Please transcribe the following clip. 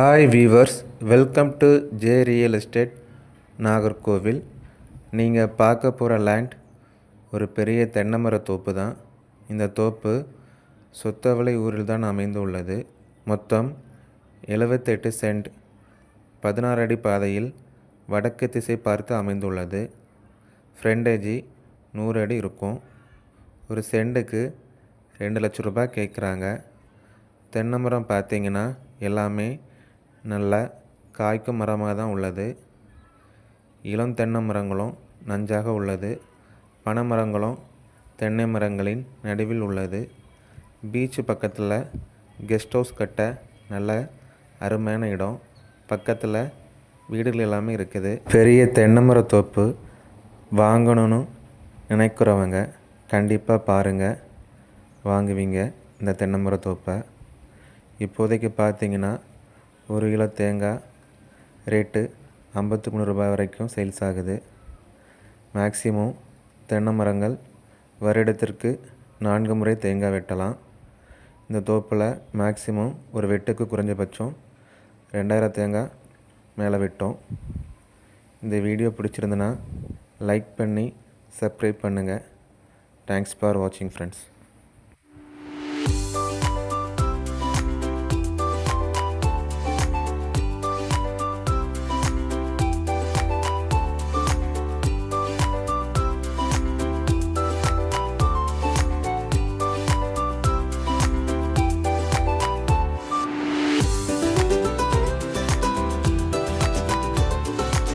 Hi viewers, welcome to J real estate Nagercoil. நீங்கள் பார்க்க போகிற லேண்ட் ஒரு பெரிய தென்னை தோப்பு தான். இந்த தோப்பு சொத்தவளை ஊரில் தான் அமைந்துள்ளது. மொத்தம் 78 சென்ட் 16 அடி பாதையில் வடக்கு திசை பார்த்து அமைந்துள்ளது. ஃப்ரண்டேஜி 100 அடி இருக்கும். ஒரு சென்ட்டுக்கு 2 லட்ச ரூபாய் கேட்குறாங்க. தென்னை மரம் பார்த்தீங்கன்னா எல்லாமே நல்ல காய்க்கும் மரமாக தான் உள்ளது. இளம் தென்னை மரங்களும் நன்றாக உள்ளது. பனை மரங்களும் தென்னை மரங்களின் நடுவில் உள்ளது. பீச்சு பக்கத்தில் கெஸ்ட் ஹவுஸ் கட்ட நல்ல அருமையான இடம். பக்கத்தில் வீடுகள் எல்லாமே இருக்குது. பெரிய தென்னை மர தோப்பு வாங்கணும்னு நினைக்கிறவங்க கண்டிப்பாக பாருங்கள், வாங்குவீங்க இந்த தென்னை மர தோப்பை. இப்போதைக்கு பார்த்தீங்கன்னா 1 கிலோ தேங்காய் ரேட்டு 53 ரூபாய் வரைக்கும் சேல்ஸ் ஆகுது. மேக்ஸிமம் தென்னை மரங்கள் வருடத்திற்கு 4 முறை தேங்காய் வெட்டலாம். இந்த தோப்பில் மேக்ஸிமம் ஒரு வெட்டுக்கு குறைஞ்சபட்சம் 2000 தேங்காய் மேலே வெட்டோம். இந்த வீடியோ பிடிச்சிருந்துன்னா லைக் பண்ணி சப்ஸ்கிரைப் பண்ணுங்கள். தேங்க்ஸ் ஃபார் வாட்சிங் ஃப்ரெண்ட்ஸ்.